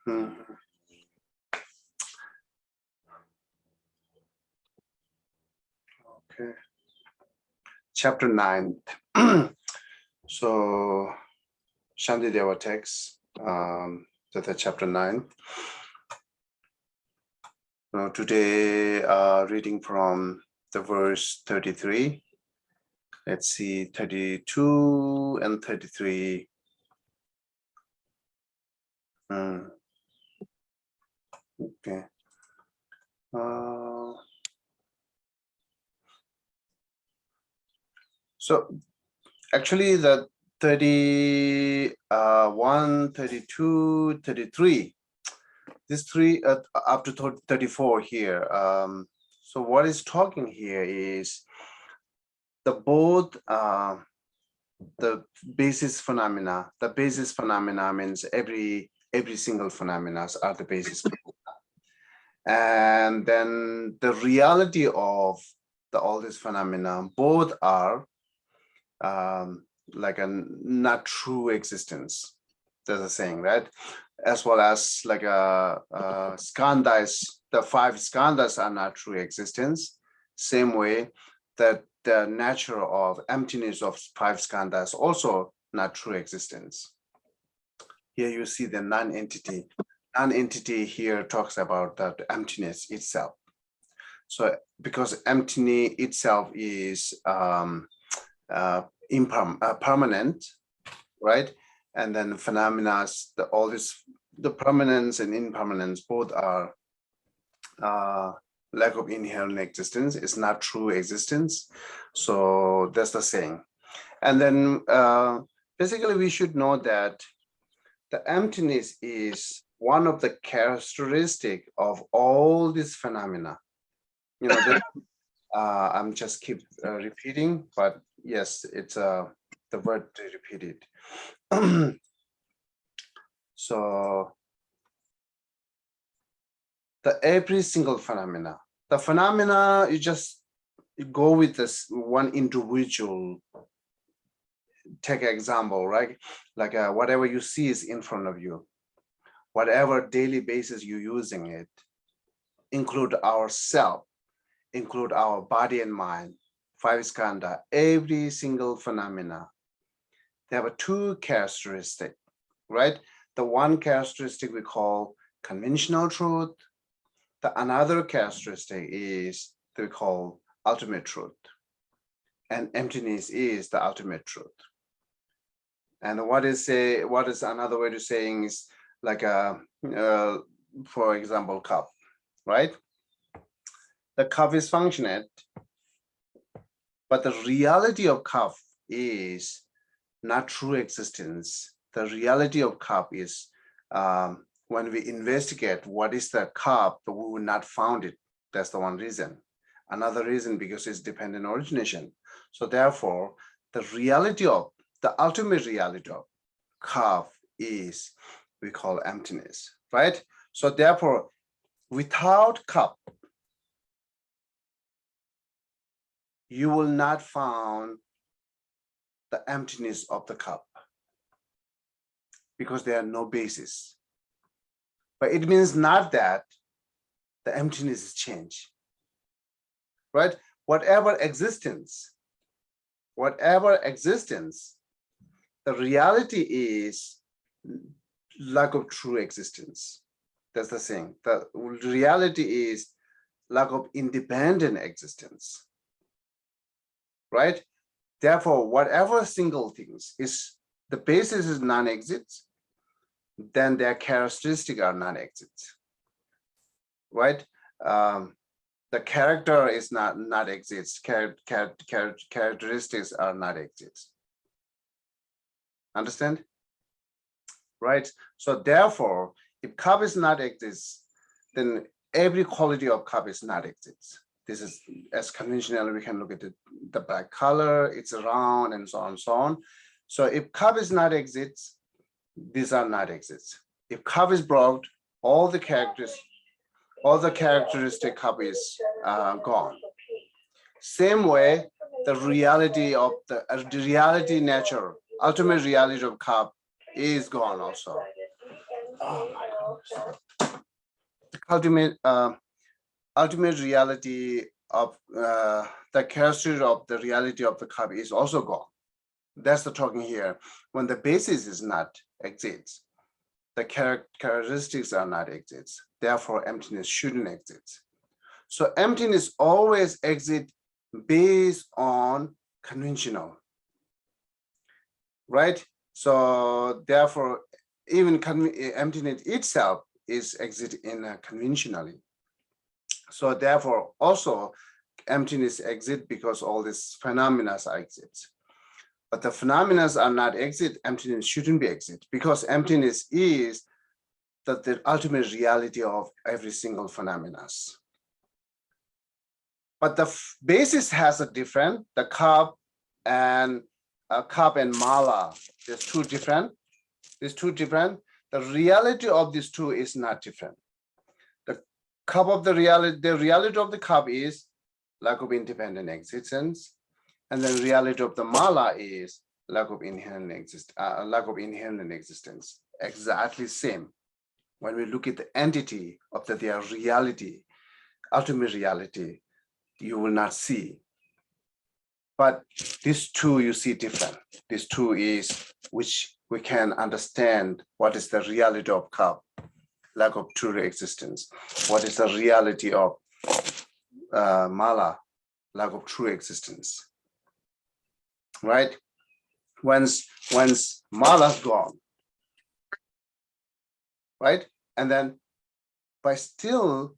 Hmm. Okay. Chapter 9. So, Shantideva text, that's chapter 9. Now, today, reading from the verse 33. Let's see, 32 and 33. Okay. So actually the 31, 32, 33, these three up to 34 here. So what is talking here is the both the basis phenomena. The basis phenomena means every single phenomena are the basis phenomena. And then the reality of all these phenomena, both are like a not true existence. There's a saying, right? As well as like skandhas, the 5 skandhas are not true existence. Same way that the nature of emptiness of 5 skandhas also not true existence. Here you see the non-entity. Non-entity here talks about that emptiness itself. So because emptiness itself is permanent, right? And then phenomena, all this, the permanence and impermanence both are lack of inherent existence. It's not true existence. So that's the saying. And then basically we should know that the emptiness is one of the characteristic of all these phenomena. You know, I'm just keep repeating, but yes, it's the word to repeat it. So every single phenomena, the phenomena, you go with this one individual. Take an example, right? Like whatever you see is in front of you, whatever daily basis you're using it, include ourself, include our body and mind, 5 skandha, every single phenomena. They have 2 characteristics, right? The one characteristic we call conventional truth. The another characteristic is we call ultimate truth. And emptiness is the ultimate truth. And what is another way to saying is like for example, cup, right? The cup is functioning, but the reality of cup is not true existence. The reality of cup is when we investigate what is the cup, we will not find it. That's the one reason. Another reason, because it's dependent origination. So therefore, the reality of the ultimate reality of cup is we call emptiness, right? So therefore, without cup, you will not find the emptiness of the cup because there are no basis. But it means not that the emptiness is changed, right? Whatever existence, the reality is lack of true existence. That's the thing. The reality is lack of independent existence, right? Therefore, whatever single things is the basis is non-exists, then their characteristics are non-exists, right? The character is not exists. Characteristics are not exist. Understand? Right. So therefore, if cup is not exist, then every quality of cup is not exist. This is as conventional. We can look at the black color. It's round and so on and so on. So if cup is not exist, these are not exist. If cup is broad, all the characteristic cup is gone. Same way, the reality of the reality nature, ultimate reality of cup is gone also. Oh my God. ultimate reality of the character of the reality of the cup is also gone. That's the talking here. When the basis is not exists, the characteristics are not exists. Therefore, emptiness shouldn't exist. So emptiness always exists based on conventional, right? So therefore, even emptiness itself is exist in conventionally. So therefore, also emptiness exists because all these phenomena exist. But the phenomena are not exit, emptiness shouldn't be exit, because emptiness is the ultimate reality of every single phenomena. But the basis has a different, the cup and mala, there's two different. The reality of these two is not different. The cup of the reality of the cup is lack of independent existence. And the reality of the mala is lack of inherent existence. Exactly same. When we look at the entity of their reality, ultimate reality, you will not see. But these two you see different. These two is which we can understand what is the reality of cup, lack of true existence. What is the reality of mala, lack of true existence. Right? Once mala's gone, right? And then by still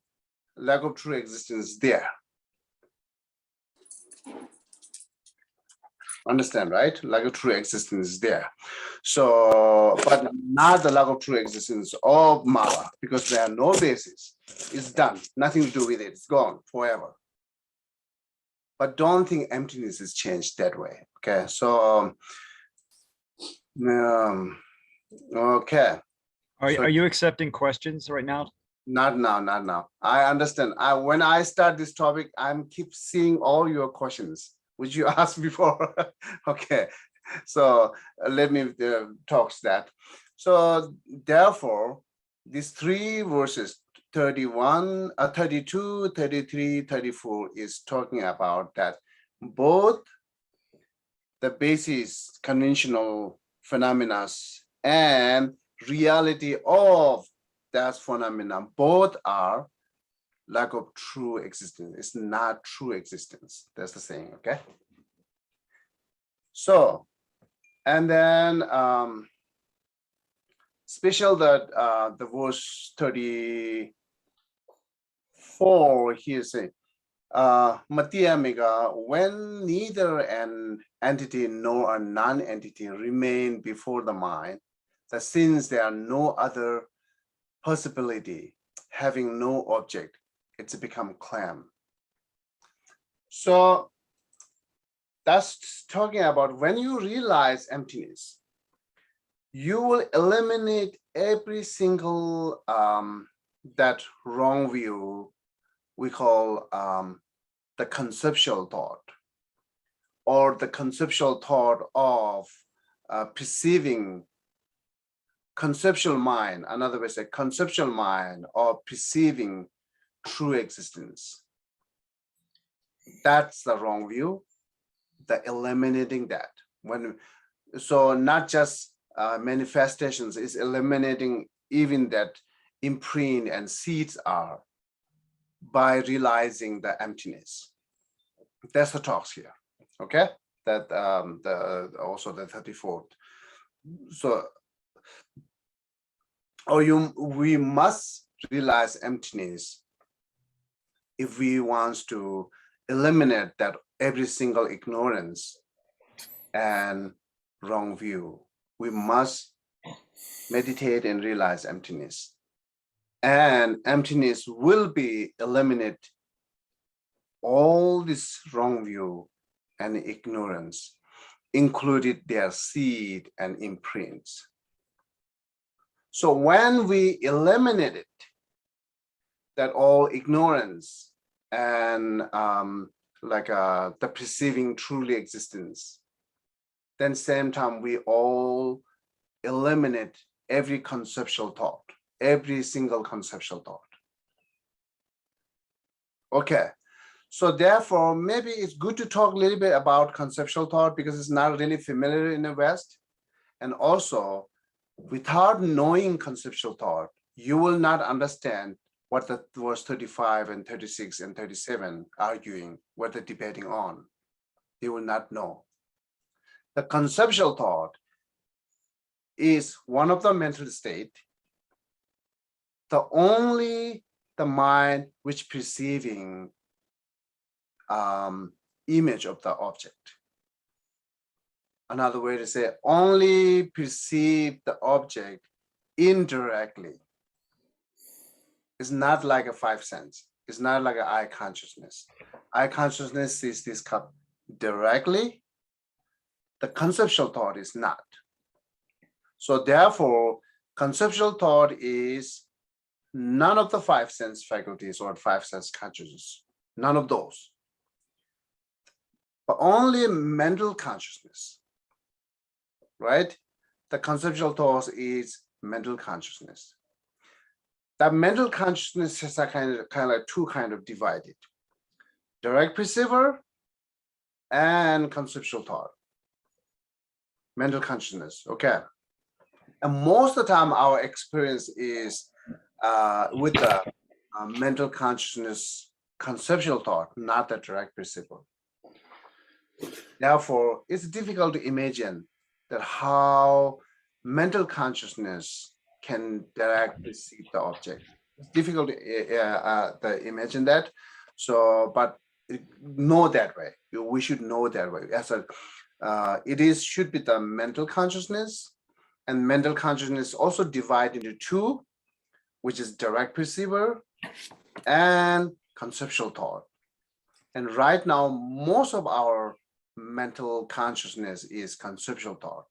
lack of true existence there. Understand, right? Lack of true existence is there. So, but not the lack of true existence of mala, because there are no basis. It's done, nothing to do with it, it's gone forever. But don't think emptiness is changed that way. Okay, so okay. Are you accepting questions right now? Not now. I understand. When I start this topic, I'm keep seeing all your questions, which you asked before. Okay, so let me talk that. So therefore, these three verses, 31, 32, 33, 34 is talking about that both the basis, conventional phenomena and reality of that phenomena, both are lack of true existence. It's not true existence. That's the saying, okay? So, and then special that the verse 34 here say, Matiyamiga, when neither an entity nor a non-entity remain before the mind, that since there are no other possibility, having no object, it's become clam. So that's talking about when you realize emptiness, you will eliminate every single that wrong view we call the conceptual thought, or the conceptual thought of perceiving conceptual mind, another way say conceptual mind or perceiving true existence. That's the wrong view, the eliminating that. So not just manifestations, is eliminating even that imprint and seeds are by realizing the emptiness. That's the talks here, okay? That also the 34th. So, we must realize emptiness if we want to eliminate that every single ignorance and wrong view. We must meditate and realize emptiness. And emptiness will be eliminate all this wrong view and ignorance, included their seed and imprints. So when we eliminate it, that all ignorance and the perceiving truly existence, then same time we all eliminate every conceptual thought, every single conceptual thought. Okay, so therefore, maybe it's good to talk a little bit about conceptual thought because it's not really familiar in the West. And also, without knowing conceptual thought, you will not understand what the verse 35 and 36 and 37 arguing, what they're debating on. You will not know. The conceptual thought is one of the mental state, the only the mind which perceiving image of the object. Another way to say, only perceive the object indirectly. It's not like a five sense. It's not like an eye consciousness. Eye consciousness sees this cup directly. The conceptual thought is not. So therefore, conceptual thought is none of the five sense faculties or five sense consciousness, none of those, but only mental consciousness, right? The conceptual thought is mental consciousness. That mental consciousness is a kind of like two kind of divided, direct perceiver and conceptual thought, mental consciousness, okay? And most of the time our experience is with the mental consciousness, conceptual thought, not the direct perceiver. Therefore, it's difficult to imagine that how mental consciousness can directly perceive the object. It's difficult to imagine that. So, but know that way. We should know that way. As a, should be the mental consciousness, and mental consciousness also divided into two, which is direct perceiver and conceptual thought. And right now, most of our mental consciousness is conceptual thought,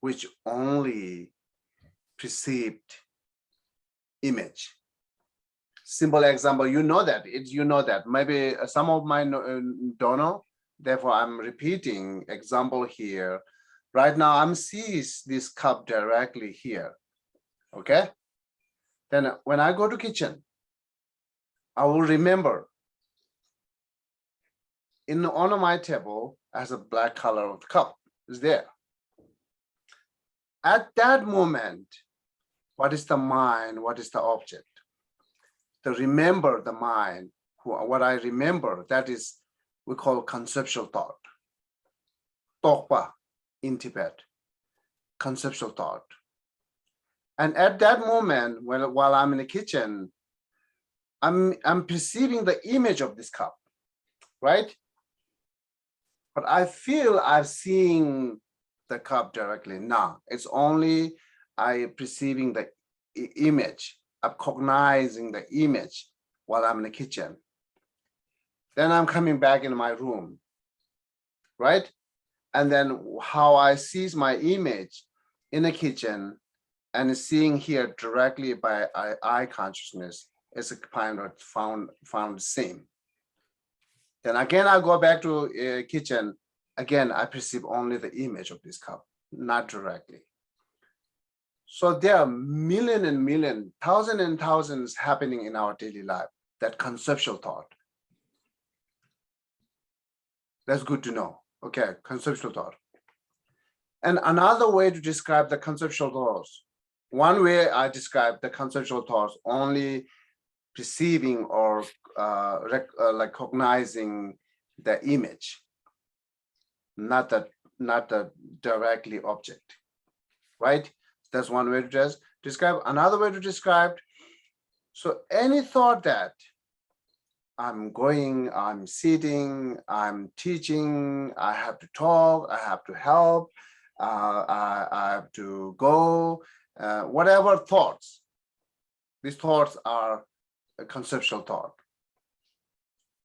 which only perceived image. Simple example, you know that. Maybe some of mine don't know. Therefore, I'm repeating example here. Right now, I'm seeing this cup directly here. Okay. Then when I go to kitchen, I will remember on my table as a black color of the cup is there. At that moment, what is the mind? What is the object? To remember the mind, what I remember, that is, we call conceptual thought. Tokpa in Tibet, conceptual thought. And at that moment, while I'm in the kitchen, I'm perceiving the image of this cup, right? But I feel I'm seeing the cup directly. No, it's only I perceiving the image, I'm cognizing the image while I'm in the kitchen. Then I'm coming back in my room, right? And then how I see my image in the kitchen and seeing here directly by eye consciousness is a kind of found same. Then again, I go back to kitchen. Again, I perceive only the image of this cup, not directly. So there are million and million, thousands and thousands happening in our daily life, that conceptual thought. That's good to know. Okay, conceptual thought. And another way to describe the conceptual thoughts, one way I describe the conceptual thoughts only perceiving or like cognizing the image, not the directly object, right? That's one way to describe. Another way to describe, so any thought that I'm going, I'm sitting, I'm teaching, I have to talk, I have to help, I have to go, whatever thoughts, these thoughts are a conceptual thought.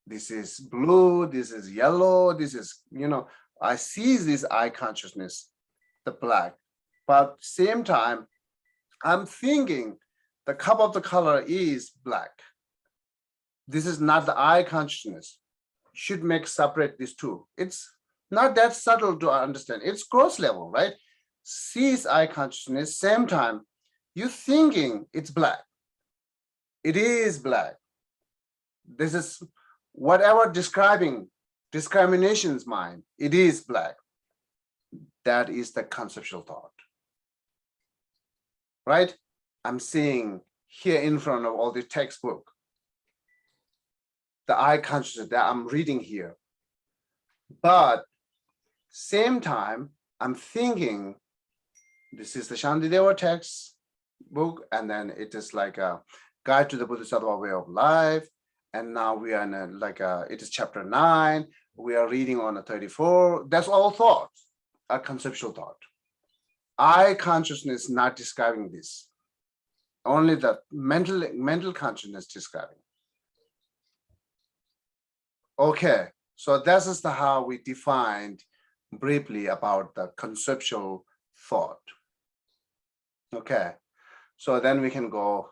This is blue, this is yellow, this is, I see this eye consciousness, the black, but same time, I'm thinking the cup of the color is black. This is not the eye consciousness. Should make separate these two. It's not that subtle to understand. It's gross level, right? Sees eye consciousness, same time, You thinking it's black. It is black. This is whatever describing discrimination's mind. It is black. That is the conceptual thought. Right? I'm seeing here in front of all the textbook, the I consciousness that I'm reading here. But same time, I'm thinking this is the Shantideva text book, and then it is like a guide to the Bodhisattva way of life. And now we are in it is chapter 9. We are reading on a 34. That's all thoughts, a conceptual thought. I consciousness not describing this. Only the mental consciousness describing. Okay, so this is how we defined briefly about the conceptual thought. Okay, so then we can go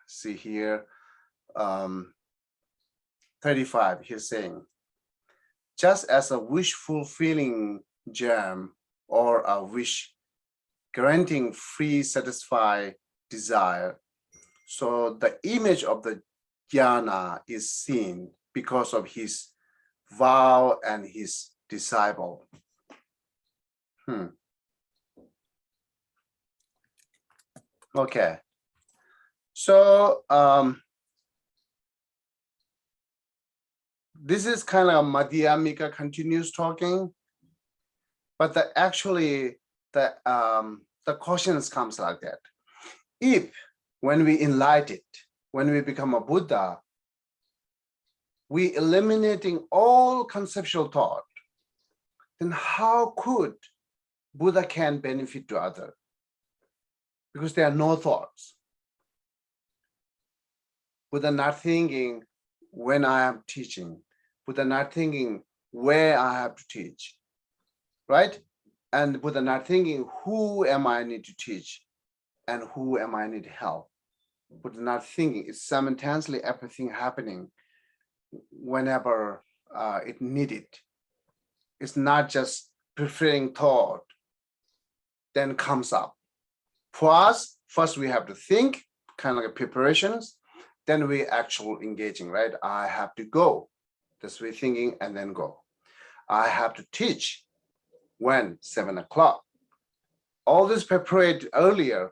see here. 35, he's saying, just as a wish fulfilling gem or a wish granting free satisfy desire, so the image of the jnana is seen because of his vow and his disciple. Okay, so this is kind of Madhyamika continues talking, but actually the questions comes like that. If when we enlighten, when we become a Buddha, we eliminating all conceptual thought, then how could Buddha can benefit to other? Because there are no thoughts. Buddha not thinking when I am teaching, Buddha not thinking where I have to teach, right? And Buddha not thinking who am I need to teach and who am I need help. Buddha not thinking, it's simultaneously everything happening whenever it needed. It's not just preferring thought, then comes up. For us, first we have to think, kind of like preparations, then we actually engaging, right? I have to go, this way thinking and then go. I have to teach, when? 7 o'clock. All this prepared earlier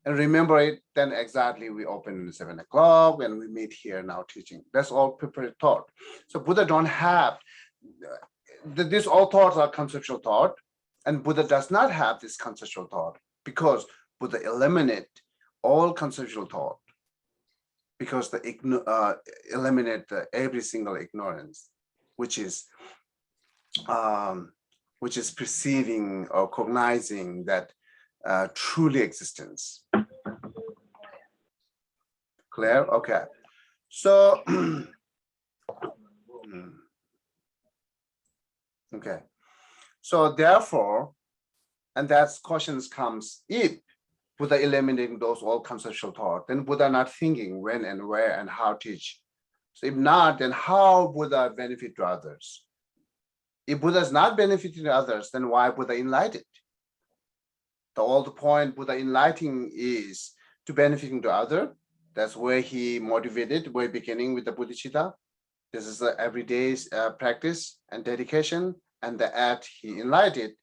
and remember it, then exactly we open at 7 o'clock and we meet here now teaching. That's all prepared thought. So Buddha don't have, these all thoughts are conceptual thought, and Buddha does not have this conceptual thought because Buddha eliminate all conceptual thought, because the eliminate every single ignorance, which is perceiving or cognizing that truly existence. Clear? Okay. So, okay. So therefore, and that's questions comes, if Buddha eliminating those all conceptual thought, then Buddha not thinking when and where and how teach. So if not, then how Buddha benefit to others? If Buddha is not benefiting to others, then why Buddha enlightened? The point Buddha enlightening is to benefiting to other. That's where he motivated, way beginning with the bodhicitta. This is the everyday practice and dedication, and the act he enlightened.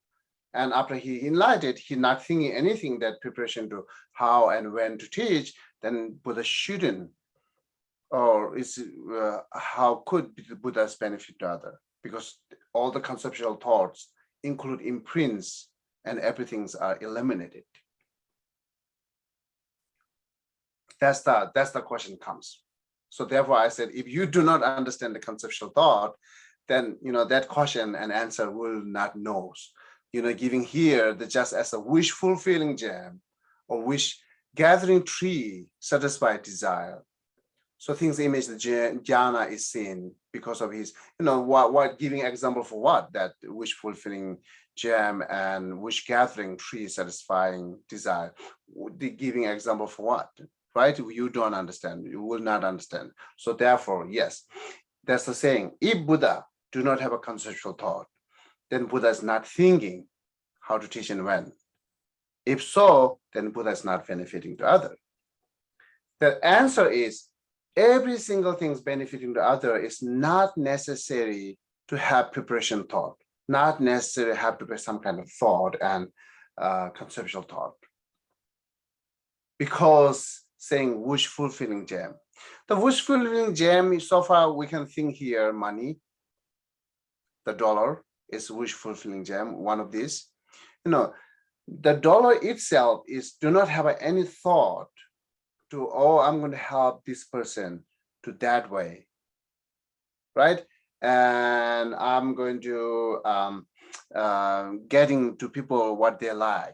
And after he enlightened, he not thinking anything that preparation to how and when to teach, then Buddha shouldn't, or is how could Buddha's benefit to other? Because all the conceptual thoughts include imprints and everything's are eliminated. That's the question comes. So therefore I said, if you do not understand the conceptual thought, then that question and answer will not know. Giving here the just as a wish fulfilling gem or wish gathering tree satisfied desire. So things image the jhana is seen because of his, what giving example for what? That wish fulfilling gem and wish gathering tree satisfying desire. The giving example for what? Right? You don't understand, you will not understand. So therefore, yes, that's the saying. If Buddha do not have a conceptual thought, then Buddha is not thinking how to teach and when. If so, then Buddha is not benefiting to other. The answer is every single thing is benefiting to other is not necessary to have preparation thought, not necessarily have to be some kind of thought and conceptual thought. Because saying wish fulfilling gem. The wish fulfilling gem, so far we can think here money, the dollar is wish fulfilling gem, one of these. The dollar itself is do not have any thought to, oh, I'm going to help this person to that way, right? And I'm going to getting to people what they like.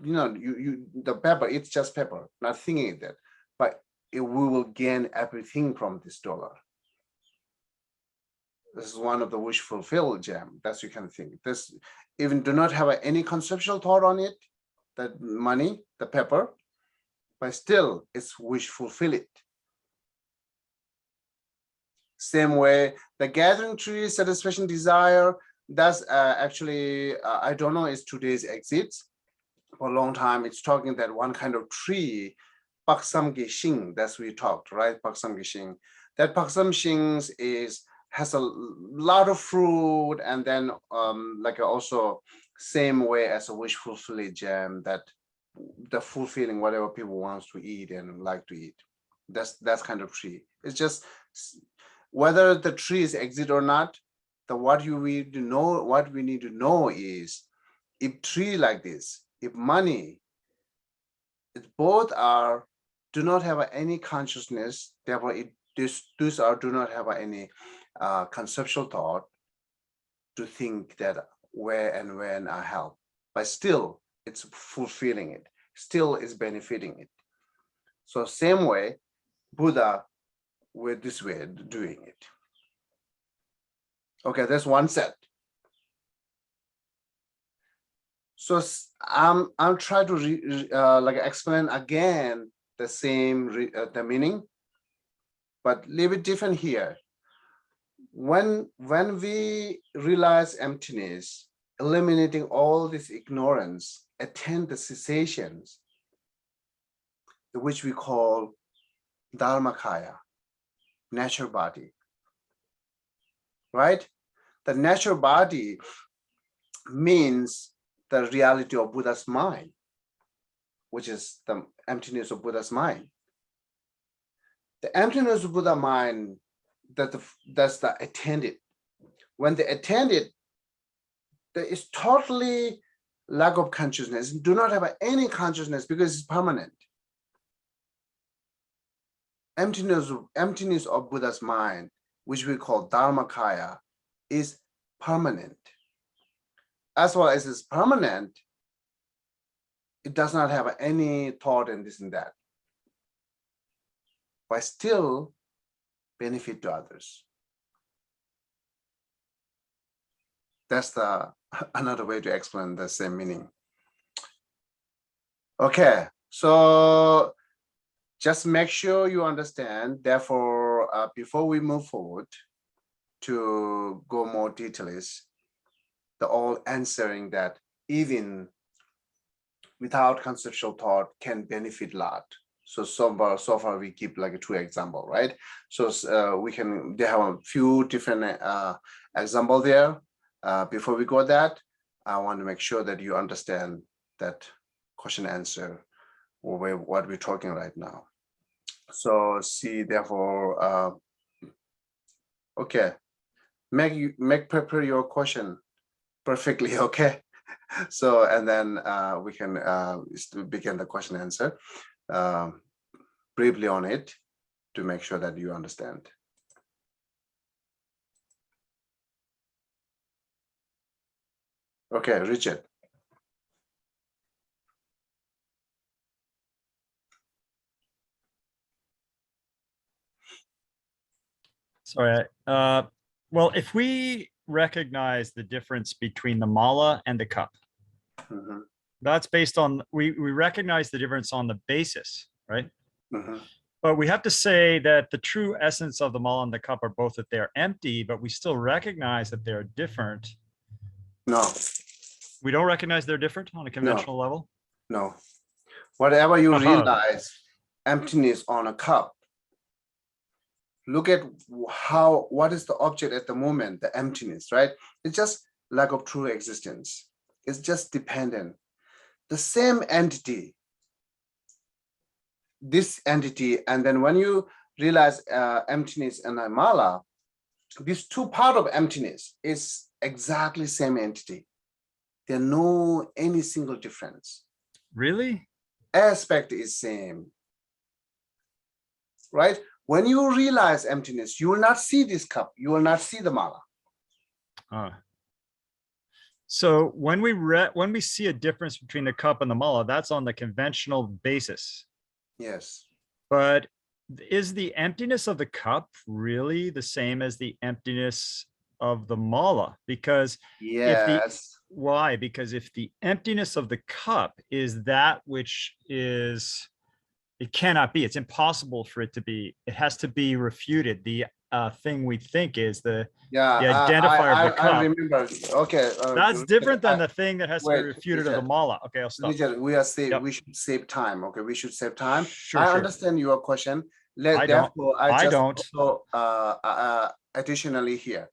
The paper, it's just paper, not thinking that, but we will gain everything from this dollar. This is one of the wish fulfilled gem that you can think. This even do not have any conceptual thought on it, that money, the paper, but still it's wish fulfill it. Same way, the gathering tree, satisfaction, desire, that's actually, I don't know, it's today's exits. For a long time, it's talking that one kind of tree, Paksam Gishing, that's we talked, right? Paksam Gishing. That Paksam Gishing has a lot of fruit, and then like also same way as a wish fulfilling gem, that the fulfilling whatever people wants to eat and like to eat. That's kind of tree. It's just whether the tree is exit or not. What we need to know is if tree like this, if money, it both do not have any consciousness, therefore these do not have any conceptual thought to think that where and when I help, but still it's fulfilling it, still is benefiting it. So same way, Buddha with this way doing it. Okay, that's one set. So I'm trying to explain again the same the meaning, but a little bit different here. When we realize emptiness, eliminating all this ignorance, attend the cessations, which we call Dharmakaya, natural body, right? The natural body means the reality of Buddha's mind, which is the emptiness of Buddha's mind. The emptiness of Buddha's mind, that's the attended. When they attend it, there is totally lack of consciousness, do not have any consciousness because it's permanent. Emptiness of Buddha's mind, which we call Dharmakaya, is permanent. As well as it's permanent, it does not have any thought in this and that, but still benefit to others. That's another way to explain the same meaning. Okay, so just make sure you understand. Therefore, before we move forward to go more details, the all answering that even without conceptual thought can benefit a lot. So far we keep like 2 examples, right? So they have a few different examples there. Before we go that, I want to make sure that you understand that question answer or what we're talking right now. So see, therefore, okay, prepare your question perfectly, okay? So, and then we can begin the question answer briefly on it to make sure that you understand. Okay, Richard. Sorry. Well, if we recognize the difference between the mala and the cup, that's based on, we recognize the difference on the basis, right? But we have to say that the true essence of the mala and the cup are both that they're empty, but we still recognize that they're different. No. We don't recognize they're different on a conventional level? No. Whatever you Uh-huh. realize, emptiness on a cup, look at what is the object at the moment, the emptiness, right? It's just lack of true existence. It's just dependent. The same entity, this entity, and then when you realize emptiness and mala, these two part of emptiness is exactly same entity. There no any single difference. Really? Aspect is same, right? When you realize emptiness, you will not see this cup. You will not see the mala. So when we see a difference between the cup and the mala, that's on the conventional basis. Yes. But is the emptiness of the cup really the same as the emptiness of the mala? Because yes. Why? Because if the emptiness of the cup is that which is, it cannot be, it's impossible for it to be, it has to be refuted. The thing we think is the identifier of the cup. I remember. Okay. That's different than the thing that has to be refuted Richard, of the mala. Okay, I'll stop. Richard, we should save time. Okay, we should save time. Sure, I sure. understand your question. I don't. Also additionally here.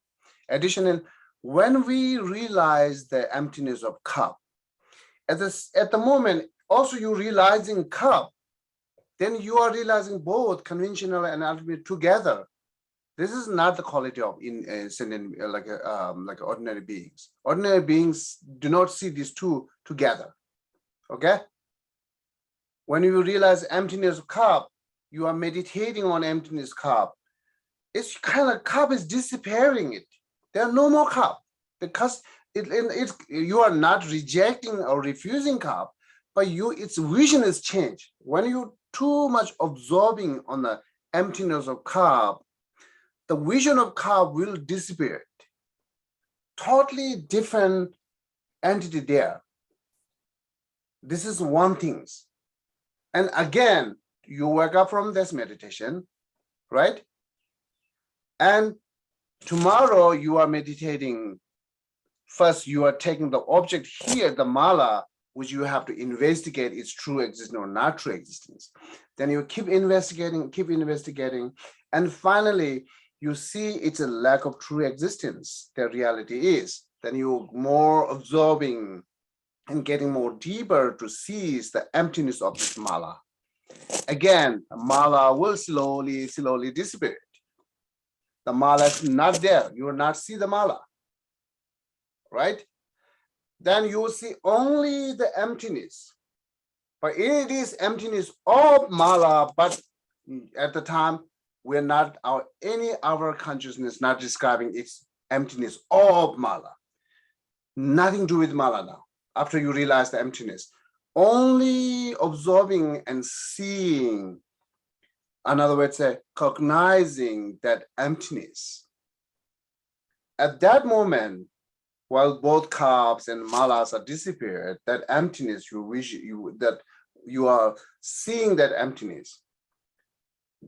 When we realize the emptiness of cup, at the moment, also you realizing cup, then you are realizing both conventional and ultimate together. This is not the quality of like ordinary beings. Ordinary beings do not see these two together. Okay. When you realize emptiness of cup, you are meditating on emptiness cup. It's kind of cup is disappearing. There are no more cup because you are not rejecting or refusing cup, but its vision is changed. When you too much absorbing on the emptiness of cup, the vision of cup will disappear. Totally different entity there. This is one thing. And again, you wake up from this meditation, right? And tomorrow you are meditating. First, you are taking the object here, the mala, which you have to investigate its true existence or not true existence. Then you keep investigating, and finally, you see it's a lack of true existence. The reality is. Then you more absorbing and getting more deeper to seize the emptiness of this mala. Again, mala will slowly disappear. The mala is not there. You will not see the mala, right? Then you will see only the emptiness. But it is emptiness of mala, but at the time, we're not our consciousness not describing its emptiness of mala. Nothing to do with mala now. After you realize the emptiness, only absorbing and seeing, another way to say, cognizing that emptiness. At that moment, while both cups and malas are disappeared, that emptiness that you are seeing that emptiness.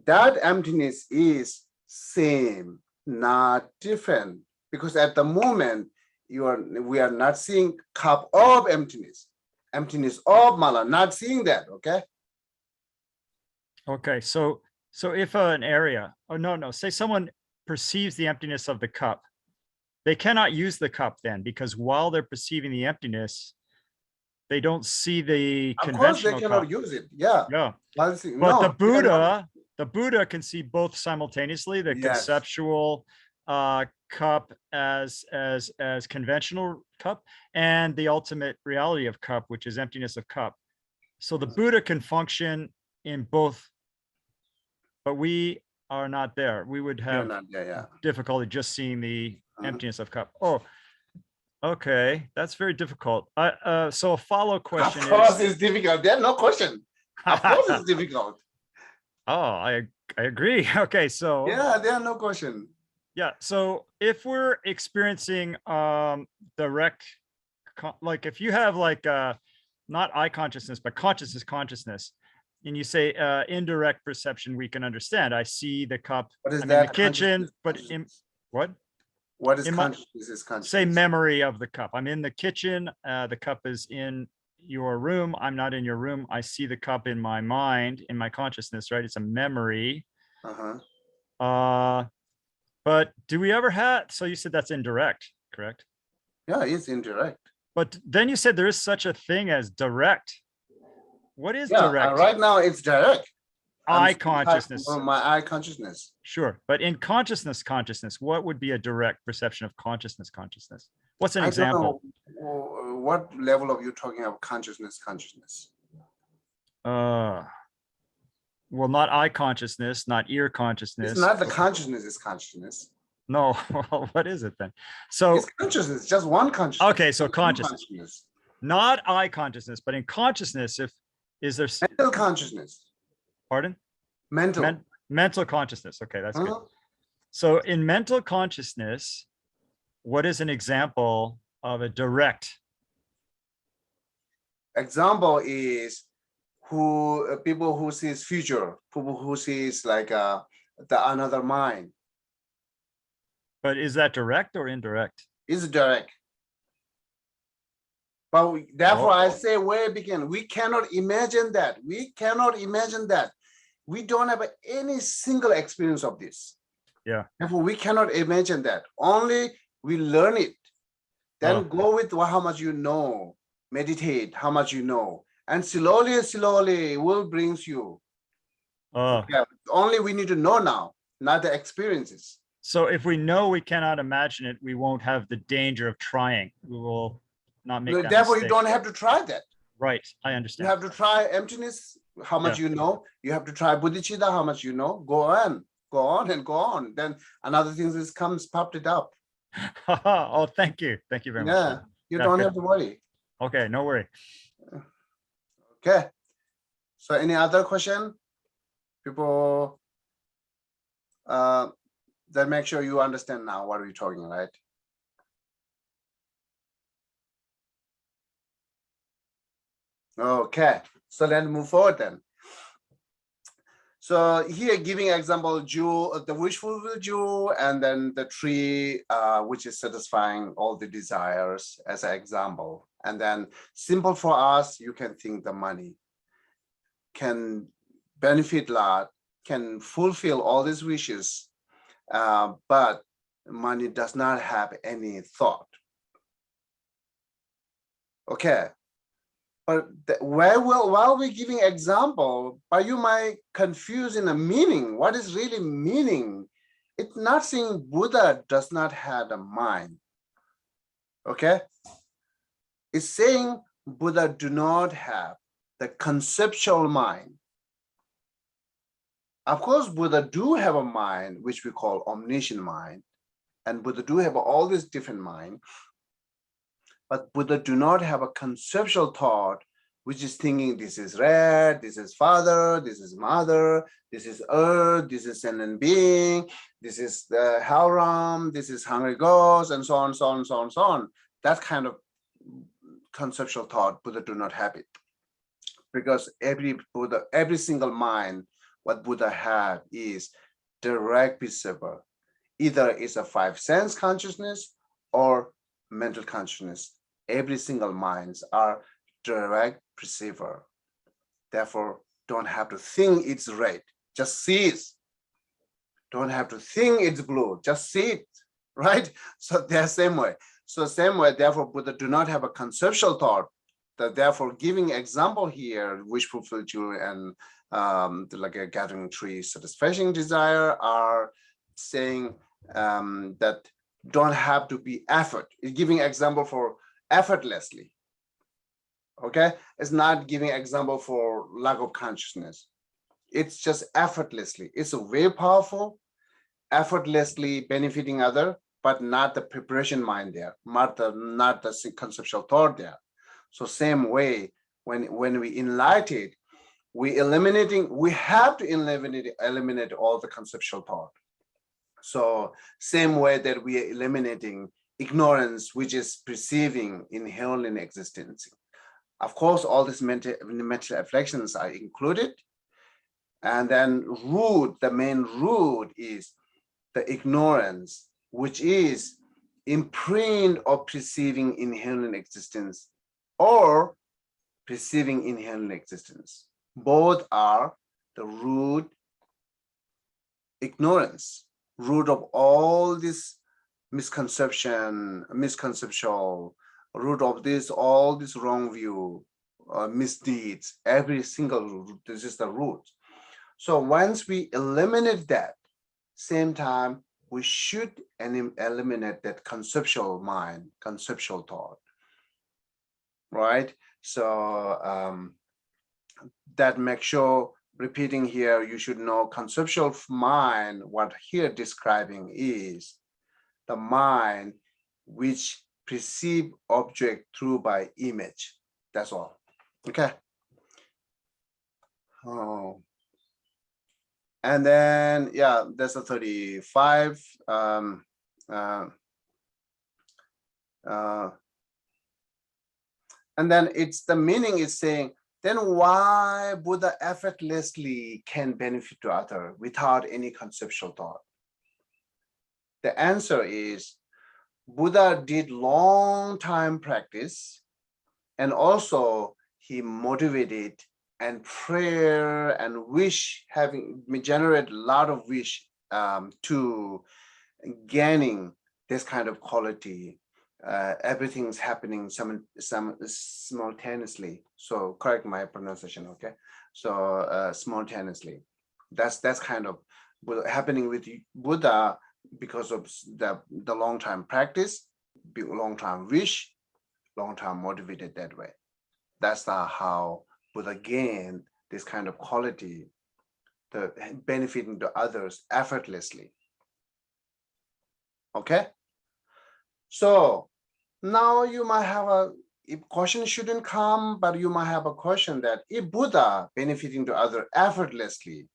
That emptiness is same, not different, because at the moment we are not seeing cup of emptiness of mala, not seeing that. Okay, so if an area, say someone perceives the emptiness of the cup, they cannot use the cup then, because while they're perceiving the emptiness, they don't see the conventional cup. Of course they cannot use it. Yeah. But the Buddha can see both simultaneously, the conceptual cup as conventional cup, and the ultimate reality of cup, which is emptiness of cup. So the Buddha can function in both, but we are not there. We would have difficulty just seeing the emptiness of cup. Oh, okay, that's very difficult. So a follow question is, of course it's difficult. There's no question. Of course it's difficult. Oh, I agree. Okay, so yeah, there are no question. Yeah, so if we're experiencing direct, like if you have like not eye consciousness, but consciousness, and you say indirect perception, we can understand. I see the cup, I'm in the kitchen, but what is consciousness? Say memory of the cup. I'm in the kitchen, the cup is in your room. I'm not in your room. I see the cup in my mind, in my consciousness, right? It's a memory. But do we ever have, so you said that's indirect, correct? Yeah, it's indirect. But then you said there is such a thing as direct. What is Yeah, direct? right now it's direct. Eye consciousness. My eye consciousness. Sure. But in consciousness, what would be a direct perception of consciousness? What's an example? What level of you talking of consciousness? Well, not eye consciousness, not ear consciousness. It's not the consciousness, it's consciousness. No, well, what is it then? So it's consciousness, just one consciousness. Okay, so consciousness. Not eye consciousness, but in consciousness, is there mental consciousness? Pardon? Mental consciousness. Okay, that's good. So in mental consciousness, what is an example of a direct? Example is people who sees future, people who sees like the another mind. But is that direct or indirect? It's direct. But therefore, I say way begin. We cannot imagine that. We don't have any single experience of this. Yeah. Therefore, we cannot imagine that. Only we learn it. Then go with how much you know. Meditate how much you know. And slowly it will brings you. Yeah, only we need to know now, not the experiences. So if we know we cannot imagine it, we won't have the danger of trying. We will not make that therefore, mistake. You don't have to try that. Right, I understand. You have to try emptiness, how much you know. You have to try bodhicitta, how much you know. Go on. Then another thing comes popped it up. Oh, thank you very much. Yeah, you don't have to worry. Okay, no worry. Okay, so any other question? People, then make sure you understand now what we're talking, right? Okay, so let's move forward then. So here giving example, the wish fulfilled Jew, and then the tree, which is satisfying all the desires as an example. And then simple for us, you can think the money can benefit a lot, can fulfill all these wishes, but money does not have any thought. Okay. But while we're giving example, but you might confuse in a meaning. What is really meaning? It's not saying Buddha does not have a mind. Okay? It's saying Buddha do not have the conceptual mind. Of course, Buddha do have a mind, which we call omniscient mind. And Buddha do have all these different minds. But Buddha do not have a conceptual thought, which is thinking this is red, this is father, this is mother, this is earth, this is sentient being, this is the hell realm, this is hungry ghost, and so on, so on, so on, so on. That kind of conceptual thought, Buddha do not have it. Because every single mind, what Buddha have is direct perceiver. Either it's a five sense consciousness or mental consciousness. Every single minds are direct perceiver. Therefore, don't have to think it's red, just see it. Don't have to think it's blue, just see it, right? So they're same way. So same way, therefore, Buddha do not have a conceptual thought. That therefore, giving example here, which fulfill you and like a gathering tree satisfying desire, are saying that don't have to be effort. It's giving example for effortlessly. Okay, it's not giving example for lack of consciousness. It's just effortlessly. It's a very powerful, effortlessly benefiting other, but not the preparation mind there, not the conceptual thought there. So same way, when we enlighten, we have to eliminate all the conceptual thought. So same way that we are eliminating ignorance, which is perceiving inherently in existence. Of course, all these mental afflictions are included. And then the main root is the ignorance, which is imprint of perceiving inherent existence, or perceiving inherent existence. Both are the root ignorance, root of all this misconceptual, root of this, all this wrong view, misdeeds, every single root, this is the root. So once we eliminate that, same time, we should eliminate that conceptual mind, conceptual thought, right? So that makes sure, repeating here, you should know conceptual mind, what here describing is the mind which perceive object through by image. That's all. Okay. Oh. And then, yeah, that's a 35. And then it's the meaning is saying, then why Buddha effortlessly can benefit to other without any conceptual thought? The answer is Buddha did long time practice, and also he motivated and prayer and wish, having generate a lot of wish to gaining this kind of quality. Everything's happening simultaneously. So correct my pronunciation, okay? So simultaneously, that's kind of happening with Buddha because of the long time practice, long time wish, long time motivated that way. That's how Buddha gained this kind of quality, the benefiting to others effortlessly. Okay, so now you might have a question shouldn't come, but you might have a question that if Buddha benefiting to other effortlessly,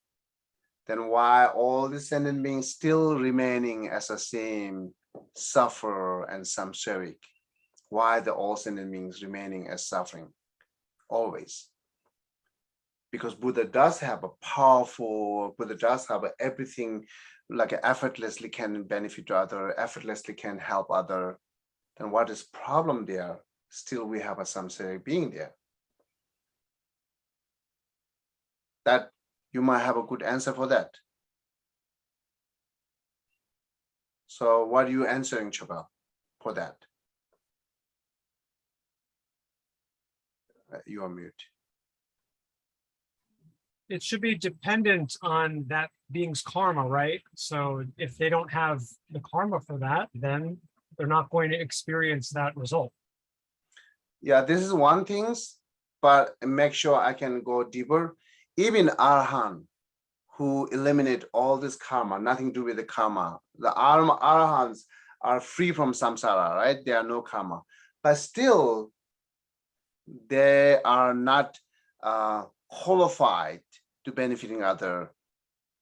then why all the sentient beings still remaining as the same suffer and samsaric? Why the all sentient beings remaining as suffering always? Because Buddha does have a powerful, Buddha does have everything, like effortlessly can benefit to other, effortlessly can help other. Then what is problem there? Still we have a samsaric being there. That you might have a good answer for that. So what are you answering, Chabal, for that? You are mute. It should be dependent on that being's karma, right? So if they don't have the karma for that, then they're not going to experience that result. Yeah, this is one thing, but make sure I can go deeper. Even Arhan, who eliminate all this karma, nothing to do with the karma. The Arhans are free from samsara, right? They are no karma, but still they are not qualified to benefiting other.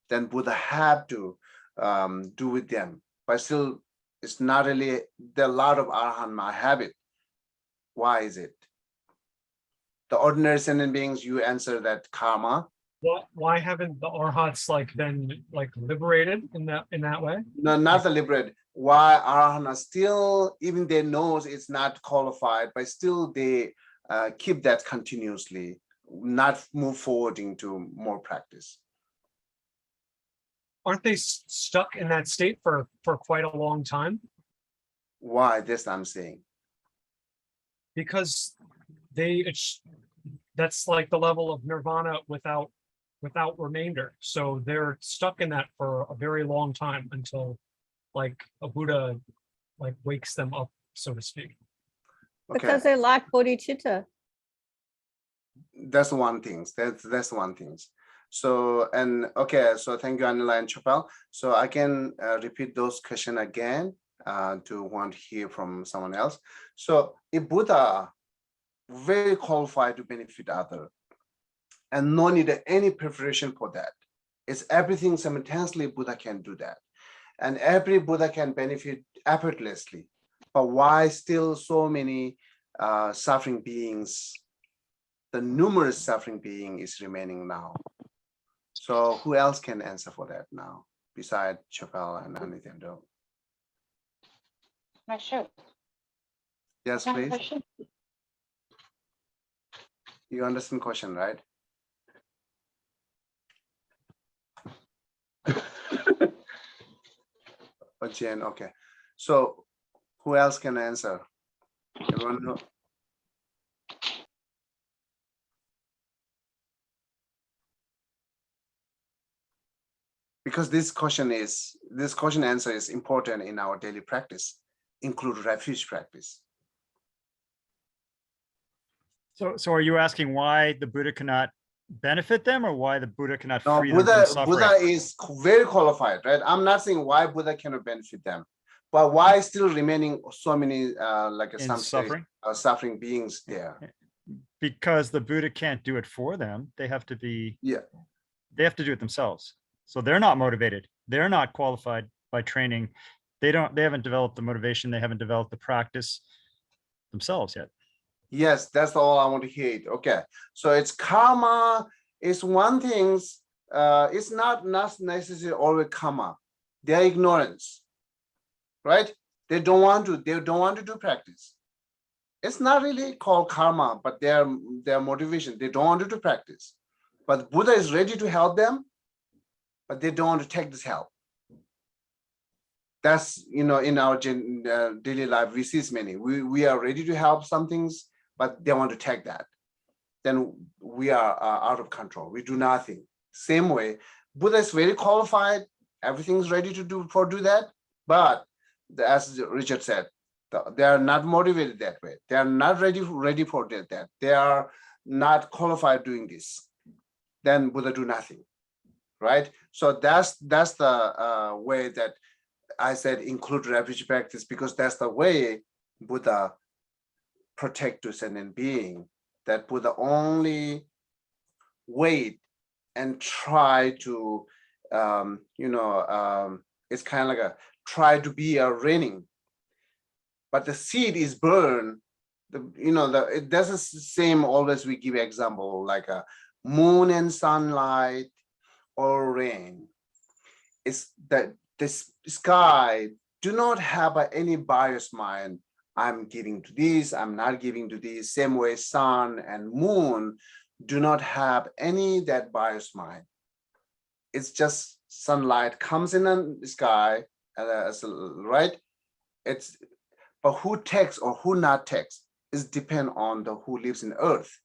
Then Buddha have to do with them, but still it's not really, there are a lot of Arhan might have it. Why is it? The ordinary sentient beings, you answer that karma. Why haven't the arhats been liberated in that way? No, not the liberated. Why Arahana still, even they knows it's not qualified, but still they keep that continuously, not move forward into more practice. Aren't they stuck in that state for quite a long time? Why? This I'm saying. Because that's like the level of nirvana without remainder. So they're stuck in that for a very long time until a Buddha wakes them up, so to speak. Okay. Because they lack bodhicitta. That's one thing. That's one thing. So, and okay, so thank you, Anila and Chapel. So I can repeat those questions again to want to hear from someone else. So if Buddha very qualified to benefit other and no need any preparation for that, it's everything simultaneously Buddha can do that. And every Buddha can benefit effortlessly. But why still so many suffering beings, the numerous suffering being is remaining now? So who else can answer for that now, besides Chapel and Anitendo? Sure. Yes, please. You understand question, right? Oh, Jen, okay. So who else can answer? Everyone know? Because this question answer is important in our daily practice, include refuge practice. So are you asking why the Buddha cannot benefit them, or why the Buddha cannot No, free them from suffering? Buddha is very qualified, right? I'm not saying why Buddha cannot benefit them, but why still remaining so many suffering beings there? Because the Buddha can't do it for them. They have to be, yeah, they have to do it themselves. So they're not motivated. They're not qualified by training. They haven't developed the motivation. They haven't developed the practice themselves yet. Yes, that's all I want to hear it. Okay, so it's karma is one thing. It's not necessarily always karma. Their ignorance, right? They don't want to do practice. It's not really called karma, but their motivation. They don't want to do practice. But Buddha is ready to help them, but they don't want to take this help. That's, in our daily life, we see many. We are ready to help some things, but they want to take that. Then we are out of control. We do nothing. Same way, Buddha is very qualified. Everything's ready to do that. But as Richard said, they are not motivated that way. They are not ready for that. They are not qualified doing this. Then Buddha do nothing, right? So that's the way that I said include refuge practice, because that's the way Buddha protect to sentient being. That Buddha only wait and try to, it's kind of like a try to be a raining, but the seed is burned. It does the same. Always we give example like a moon and sunlight or rain. It's that this sky do not have any bias mind. I'm giving to this, I'm not giving to this. Same way sun and moon do not have any that bias mind. It's just sunlight comes in the sky, right? But who takes or who not takes is depend on the who lives in earth,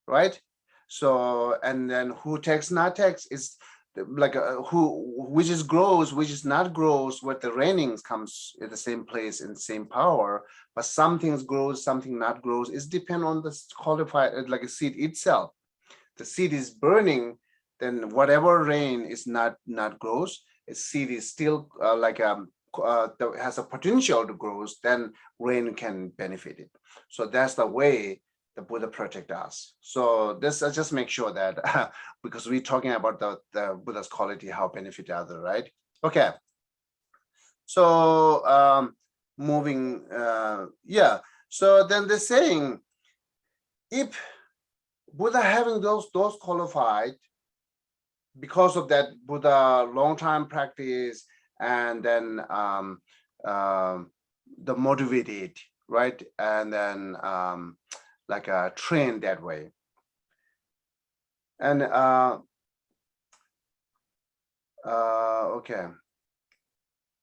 right? So, and then who takes not takes is like which is grows, which is not grows. What the rainings comes at the same place in the same power, but some things grows, something not grows. Is depend on the qualified, like a seed itself. The seed is burning, then whatever rain is not grows. A seed is still has a potential to grow. Then rain can benefit it. So that's the way the Buddha protect us. So this just make sure that because we're talking about the Buddha's quality, how benefit other, right? Okay. So moving, yeah. So then they're saying, if Buddha having those qualified, because of that Buddha long time practice, and then the motivated, right? And then like a train that way. And okay,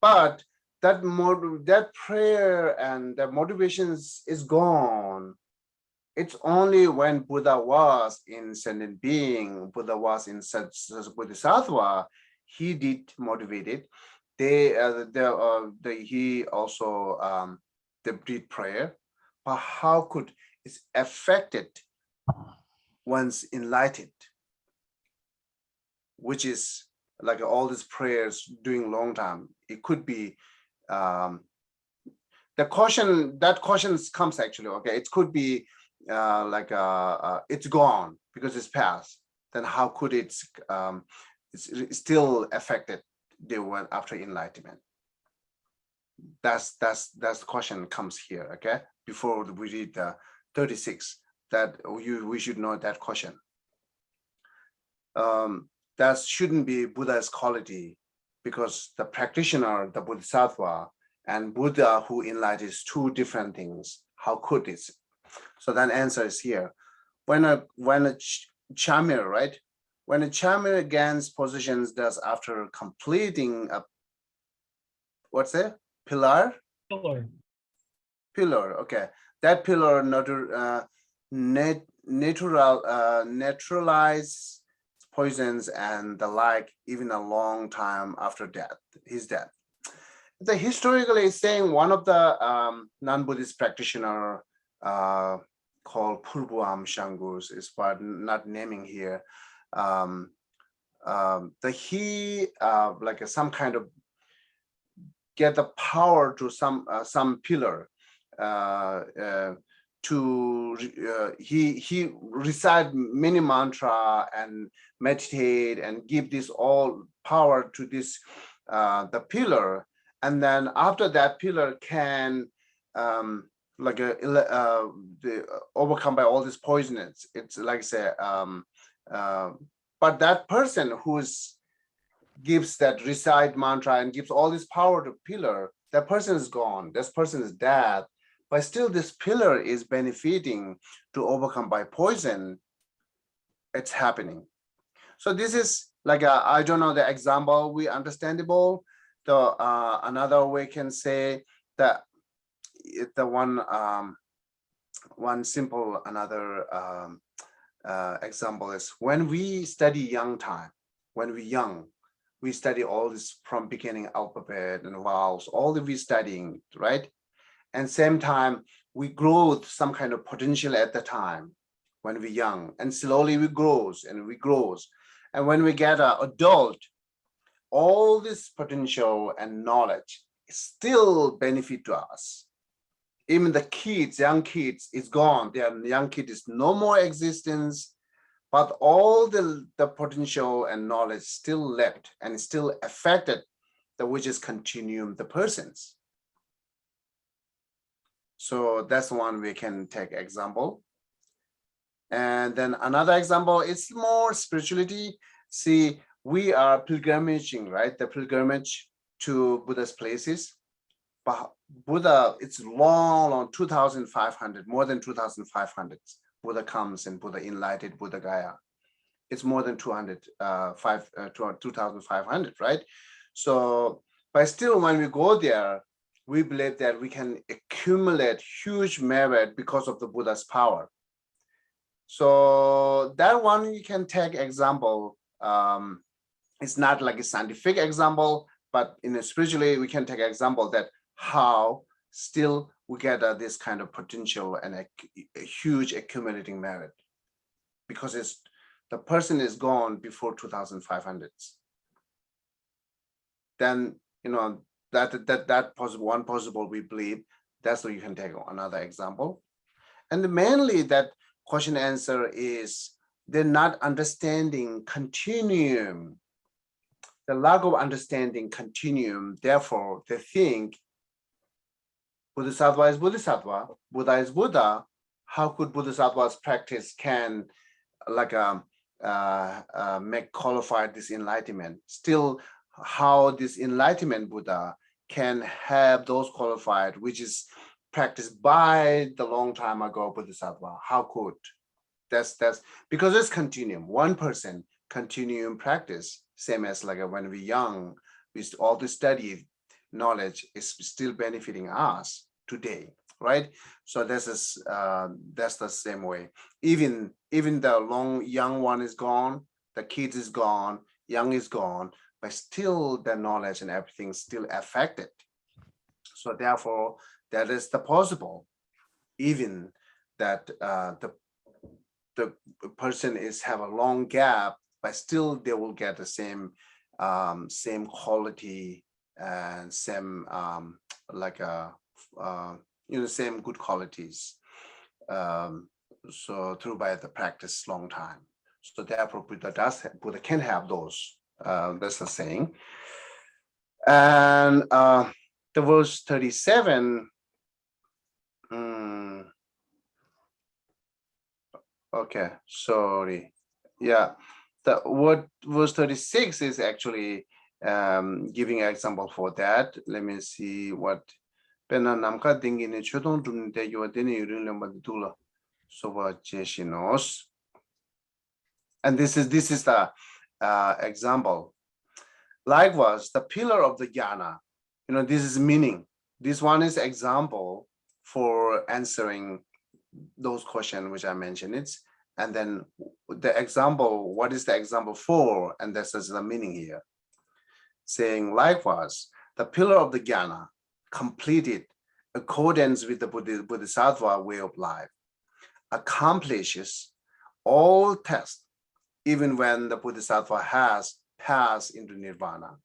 but that prayer and the motivations is gone. It's only when Buddha was in sentient being, Buddha was in Bodhisattva, he did motivated. He also they did prayer, but how could it's affected once enlightened, which is like all these prayers doing long time. It could be the question. That question comes actually. Okay, it could be it's gone because it's past. Then how could it's still affected the one after enlightenment? That's the question comes here. Okay, before we read the 36, that we should know that question. That shouldn't be Buddha's quality, because the practitioner, the Bodhisattva, and Buddha who enlightened is two different things. How could it? So that answer is here. when a chamir, right? When a chamir gains positions, does after completing a what's that? Pillar? Pillar, okay. That pillar neutralize poisons and the like, even a long time after death, his death. The historically saying one of the non-Buddhist practitioner called Purbuam Shangus is but not naming here. He like some kind of get the power to some pillar he recite many mantra and meditate and give this all power to this the pillar, and then after that pillar can overcome by all these poisons. It's like say but that person who's gives that recite mantra and gives all this power to pillar, that person is gone, this person is dead, but still this pillar is benefiting to overcome by poison. It's happening. So this is like I don't know the example we understandable. The another way can say that the one simple another example is when we study young time, when we young, we study all this from beginning alphabet and vowels, all that we studying, right? And same time, we grow some kind of potential at the time when we're young, and slowly we grows and we grows. And when we get an adult, all this potential and knowledge still benefit to us. Even the kids, young kids, is gone. Their young kid is no more existence, but all the potential and knowledge still left and still affected the which is continuum the persons. So that's one we can take example. And then another example is more spirituality. See, we are pilgrimaging, right? The pilgrimage to Buddha's places. But Buddha, it's long, 2,500, more than 2,500. Buddha comes and Buddha enlightened Buddha Gaya. It's more than 2,500, right? So, but still when we go there, we believe that we can accumulate huge merit because of the Buddha's power. So that one you can take example. It's not like a scientific example, but in a spiritually, we can take example that how still we get this kind of potential and a huge accumulating merit because it's the person is gone before 2,500s. Then that possible one possible we believe that's what you can take another example. And mainly that question answer is they're not understanding continuum, the lack of understanding continuum. Therefore, they think Bodhisattva is Bodhisattva, Buddha is Buddha. How could Bodhisattva's practice can like make qualified this enlightenment? Still, how this enlightenment Buddha can have those qualified, which is practiced by the long time ago Bodhisattva? How could? That's because it's continuum. One person continuum practice, same as like when we're young, we all the study knowledge is still benefiting us today, right? So this is that's the same way. Even the young one is gone, the kids is gone, young is gone, but still the knowledge and everything is still affected. So therefore, that is the possible, even that the person is have a long gap, but still they will get the same quality and same same good qualities. So through by the practice long time. So therefore Buddha can have those. That's the saying. And the verse 37. Okay, sorry. Yeah, the word verse 36 is actually giving an example for that. Let me see what Pena Namka Dingin Chodon Dunde you are So what Geshe knows. And this is the example. Likewise, the pillar of the jnana, this is meaning. This one is example for answering those questions which I mentioned. And then the example, what is the example for? And this is the meaning here. Saying likewise, the pillar of the jnana completed accordance with the Bodhisattva way of life accomplishes all tests, even when the Bodhisattva has passed into nirvana.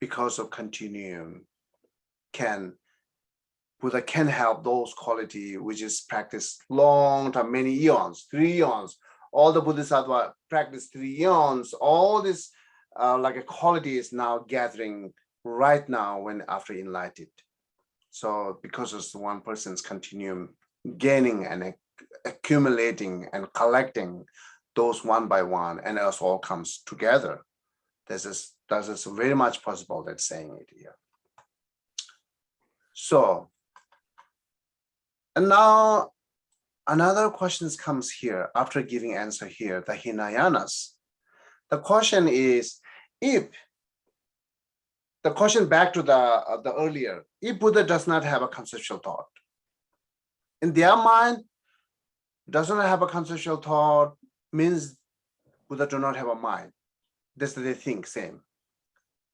Because of continuum, Buddha can help those quality which is practiced long time, many eons, 3 eons. All the Bodhisattva practice 3 eons. All this like a quality is now gathering right now when after enlightened. So because of one person's continuum gaining and accumulating and collecting those one by one, and it all comes together. This is very much possible that saying it here. So, and now another question comes here after giving answer here, the Hinayanas. The question is, if the question back to the earlier, if Buddha does not have a conceptual thought, in their mind, does not have a conceptual thought means Buddha do not have a mind. That's what they think, same.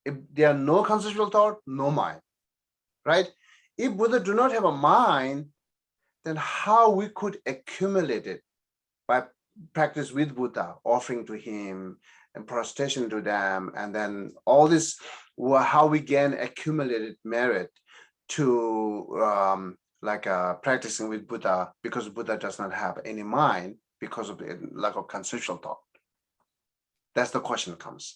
If there are no conceptual thought, no mind, right? If Buddha do not have a mind, then how we could accumulate it by practice with Buddha, offering to him and prostration to them, and then all this, how we gain accumulated merit to practicing with Buddha, because Buddha does not have any mind because of the lack of conceptual thought. That's the question comes.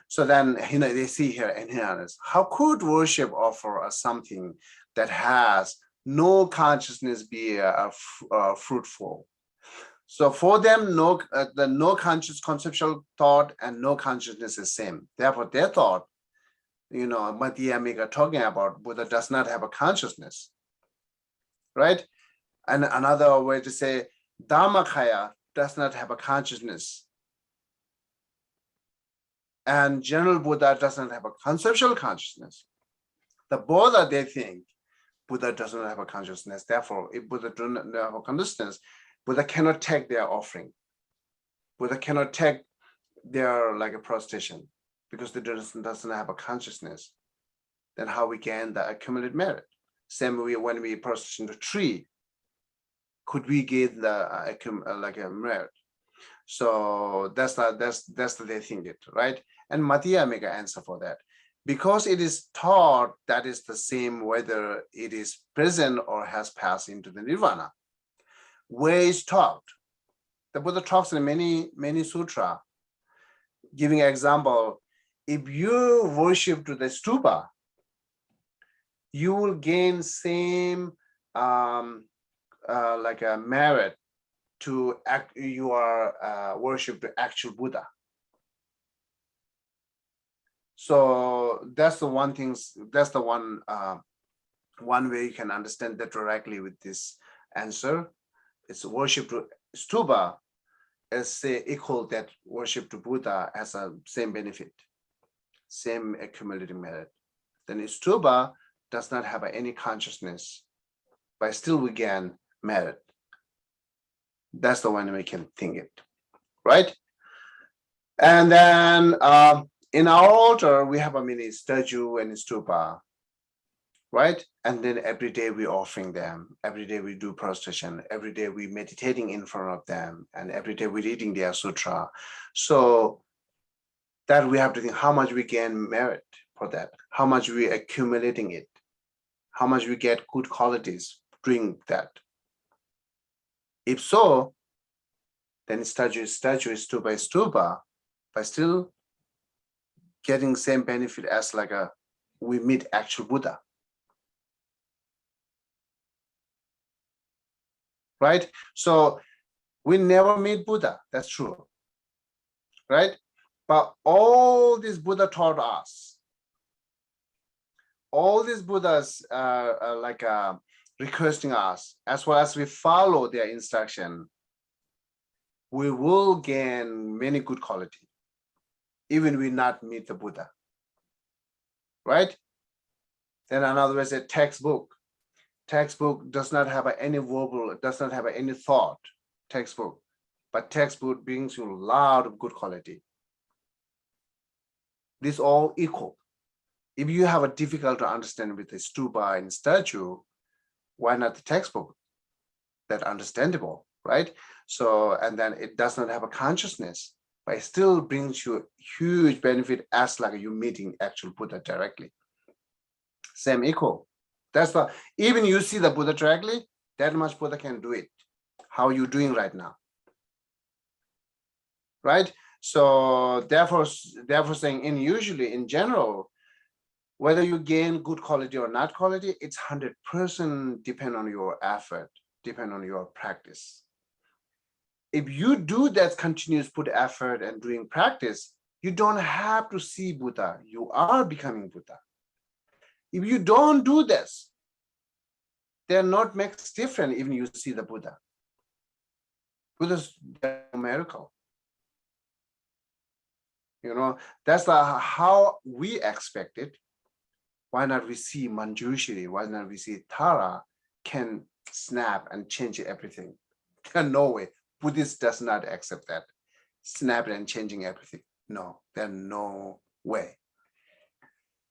So then, they see here in here, how could worship offer us something that has no consciousness be fruitful? So for them, no conscious conceptual thought and no consciousness is same. Therefore, they thought, Madhyamika talking about Buddha does not have a consciousness, right? And another way to say, Dharmakaya does not have a consciousness. And general Buddha doesn't have a conceptual consciousness. The Buddha, they think Buddha doesn't have a consciousness. Therefore, if Buddha doesn't have a consciousness, Buddha cannot take their offering. Buddha cannot take their a prostration because they doesn't have a consciousness. Then how we gain the accumulated merit? Same way when we prostration to tree, could we get the merit? So that's the they think it, right? And Madhyamika answer for that. Because it is taught that is the same whether it is present or has passed into the nirvana. Way is taught. The Buddha talks in many sutra, giving example, if you worship to the stupa, you will gain same a merit to your worship to actual Buddha. So that's the one thing. That's the one way you can understand that directly with this answer. It's worship to stupa as say equal that worship to Buddha has a same benefit, same accumulating merit. Then stupa does not have any consciousness, but still we gain merit. That's the one we can think it, right? And then in our altar, we have a mini statue and stupa, right? And then every day we offering them, every day we do prostration, every day we meditating in front of them, and every day we reading their sutra. So that we have to think how much we gain merit for that, how much we accumulating it, how much we get good qualities doing that. If so, then statue is stupa, but still getting same benefit as we meet actual Buddha. Right? So we never meet Buddha, that's true. Right? But all this Buddha taught us, all these Buddhas requesting us, as well as we follow their instruction, we will gain many good quality, even we not meet the Buddha, right? Then another way, a textbook. Textbook does not have any verbal, it does not have any thought, textbook, but textbook brings you a lot of good quality. This all equal. If you have a difficult to understand with the stupa and statue, why not the textbook? That understandable, right? So, and then it does not have a consciousness, but it still brings you huge benefit as like you meeting actual Buddha directly. Same equal. That's the, even you see the Buddha directly, that much Buddha can do it. How are you doing right now? Right? So therefore saying in usually in general, whether you gain good quality or not quality, it's 100% depend on your effort, depend on your practice. If you do that continuous put effort and doing practice, you don't have to see Buddha. You are becoming Buddha. If you don't do this, they're not makes different even you see the Buddha. Buddha's a miracle. You know, that's how we expect it. Why not we see Manjushri? Why not we see Tara can snap and change everything? There's no way. Buddhist does not accept that. Snap and changing everything. No, there's no way.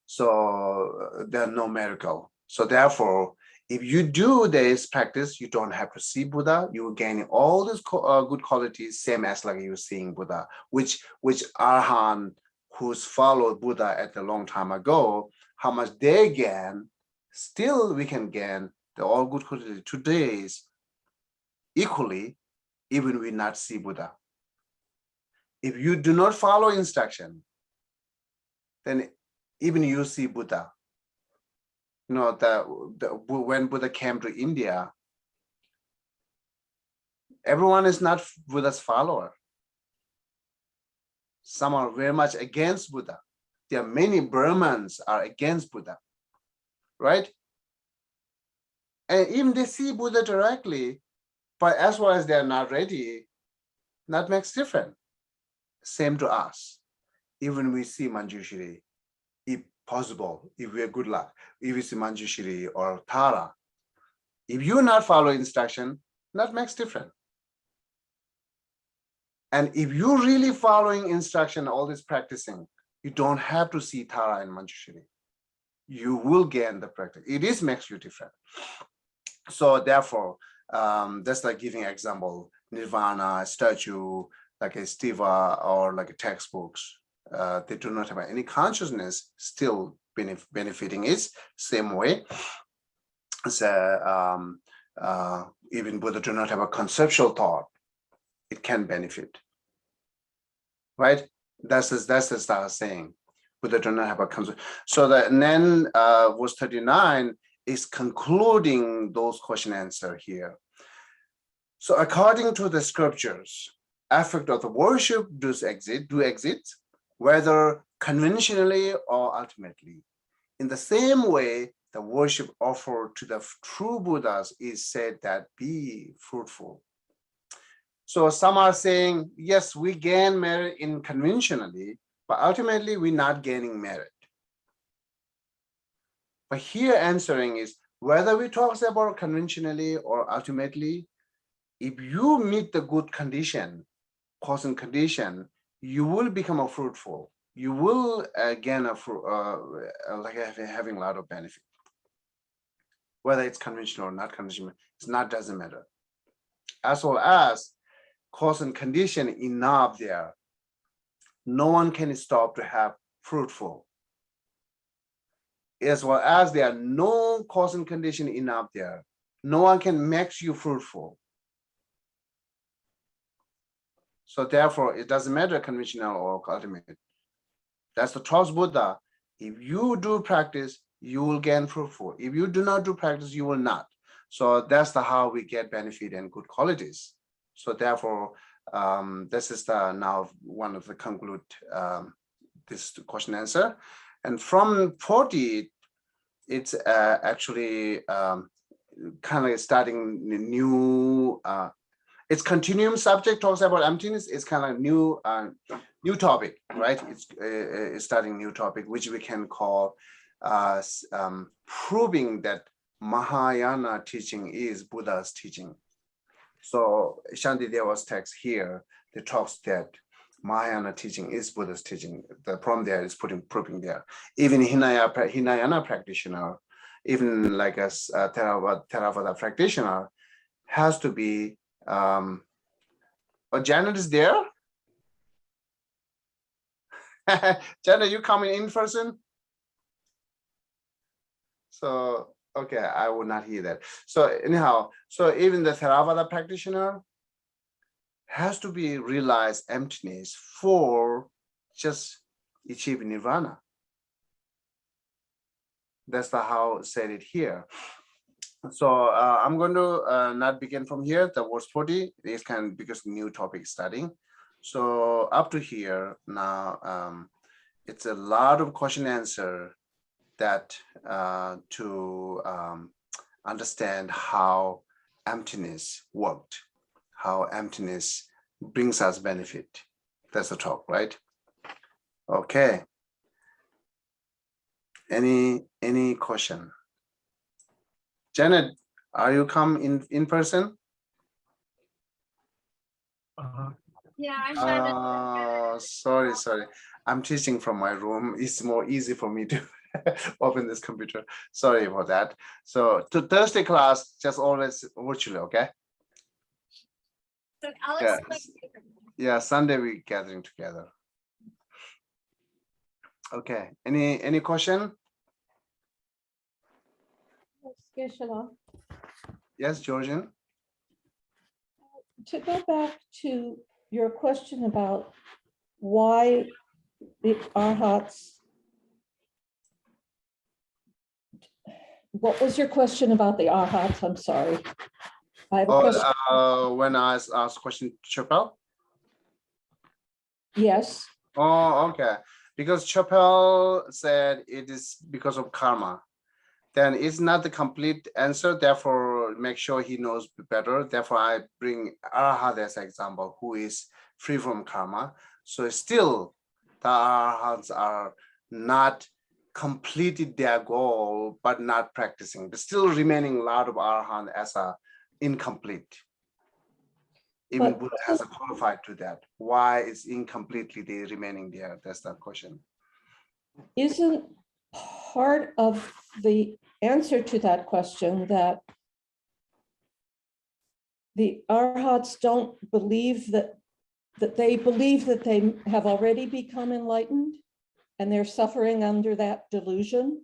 So there's no miracle. So therefore, if you do this practice, you don't have to see Buddha. You will gain all these good qualities, same as like you're seeing Buddha, which Arhan who's followed Buddha at a long time ago, how much they gain, still we can gain the all good quality today is equally, even we not see Buddha. If you do not follow instruction, then even you see Buddha. You know, when Buddha came to India, everyone is not Buddha's follower. Some are very much against Buddha. There are many Brahmins are against Buddha, right? And even they see Buddha directly, but as well as they are not ready, that makes difference. Same to us. Even we see Manjushri, if possible, if we are good luck, if we see Manjushri or Tara, if you not follow instruction, that makes difference. And if you really following instruction, all this practicing, you don't have to see Tara and Manjushri. You will gain the practice. It is makes you different. So therefore, that's like giving example, Nirvana, statue, like a Stiva or like a textbooks. They do not have any consciousness, still benefiting it same way. So even Buddha do not have a conceptual thought, it can benefit, right? That's the start saying. Buddha do not have a concept. So that then verse 39 is concluding those question answer here. So according to the scriptures, effect of the worship do exist, whether conventionally or ultimately. In the same way, the worship offered to the true Buddhas is said that be fruitful. So some are saying, yes, we gain merit in conventionally, but ultimately we're not gaining merit. But here answering is, whether we talk about conventionally or ultimately, if you meet the good condition, cause and condition, you will become a fruitful. You will gain a like having a lot of benefit. Whether it's conventional or not conventional, it's not doesn't matter. As well as cause and condition enough there, no one can stop to have fruitful. As well as there are no cause and condition enough there, no one can make you fruitful. So therefore, it doesn't matter conventional or ultimate. That's the trust Buddha. If you do practice, you will gain fruitful. If you do not do practice, you will not. So that's how we get benefit and good qualities. So therefore, this is now one of the conclude this question answer. And from 40, it's actually kind of starting new. It's continuum subject talks about emptiness. It's kind of new topic, right? It's starting new topic, which we can call proving that Mahayana teaching is Buddha's teaching. So Shantideva's text here, the talks that Mahayana teaching is Buddha's teaching. The problem there is proving there. Even Hinayana practitioner, even like a Theravada practitioner, has to be. Janet is there. Janet, you coming in person? So okay, I will not hear that. So anyhow, so even the Theravada practitioner has to be realized emptiness for just achieve nirvana. That's the how said it here. So I'm going to not begin from here. The verse 40 is kind of because new topic starting. So up to here now, it's a lot of question answer that to understand how emptiness worked, how emptiness brings us benefit. That's the talk, right? Okay. Any question? Janet, are you come in person? Yeah, I'm trying to. Sorry. I'm teaching from my room. It's more easy for me to open this computer. Sorry about that. So to Thursday class, just always virtually, okay? So Alex, Yeah, Sunday we gathering together. Okay. Any question? Geshe-la, Yes, Georgian. to go back to your question about why the arhats, what was your question about the arhats? I'm sorry. I have a question. When I asked question Chopel. Yes. Oh, okay. Because Chopel said it is because of karma. Then it's not the complete answer. Therefore, make sure he knows better. Therefore, I bring Arhat as an example, who is free from karma. So still, the Arhats are not completed their goal, but not practicing. But still remaining a lot of Arhat as a incomplete. Even But- Buddha has qualified to that. Why is incompletely they remaining there? That's the question. Isn't part of the answer to that question that the arhats don't believe that they believe that they have already become enlightened and they're suffering under that delusion?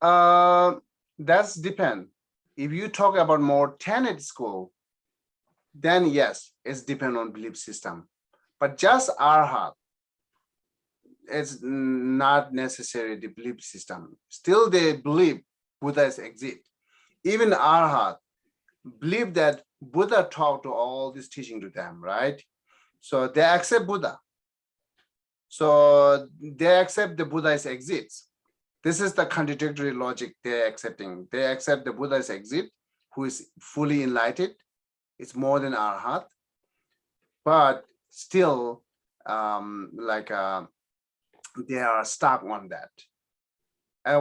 That's depend. If you talk about more tenet school, then yes, it's depend on belief system. But just arhat, it's not necessary the belief system. Still they believe Buddhas exist. Even arhat believe that Buddha taught to all this teaching to them, right? So they accept Buddha. So they accept the Buddhas exists. This is the contradictory logic they're accepting. They accept the Buddhas exist, who is fully enlightened. It's more than arhat, but still they are stuck on that.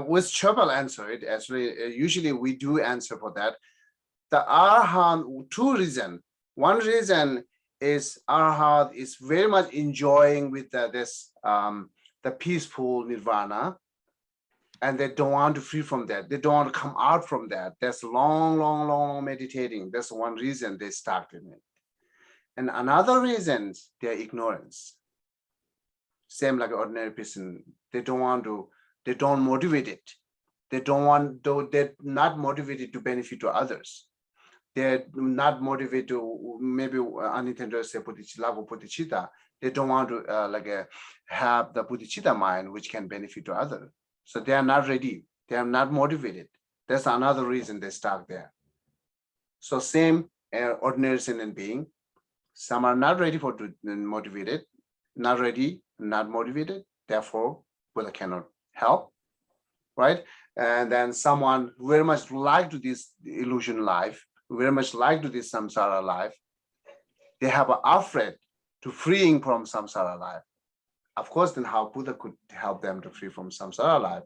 With Chopel answer it, actually, usually we do answer for that. The arhat, two reasons. One reason is arhat is very much enjoying with the peaceful nirvana, and they don't want to free from that. They don't want to come out from that. That's long meditating. That's one reason they stuck in it. And another reason, their ignorance. Same like an ordinary person. They don't motivate it. They're not motivated to benefit to others. They're not motivated to maybe unintended say bodhicitta. They don't want to have the bodhicitta mind which can benefit to others. So they are not ready. They are not motivated. That's another reason they stuck there. So same ordinary sentient being. Some are not ready for motivated, not ready, not motivated. Therefore, Buddha cannot help. right? And then someone very much like to this illusion life, very much like to this samsara life, they have an afraid to freeing from samsara life. Of course, then how Buddha could help them to free from samsara life,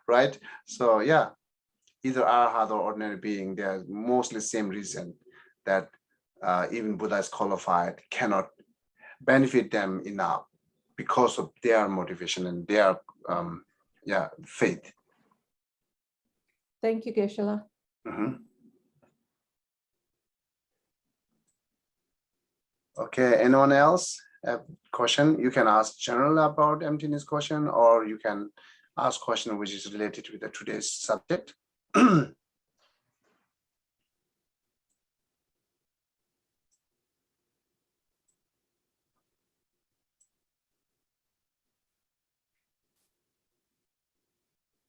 right? So yeah, either arhat or ordinary being, they are mostly same reason that even Buddha is qualified cannot benefit them enough because of their motivation and their faith. Thank you, Geshe-la. Okay, anyone else have question? You can ask general about emptiness question, or you can ask question which is related with the today's subject.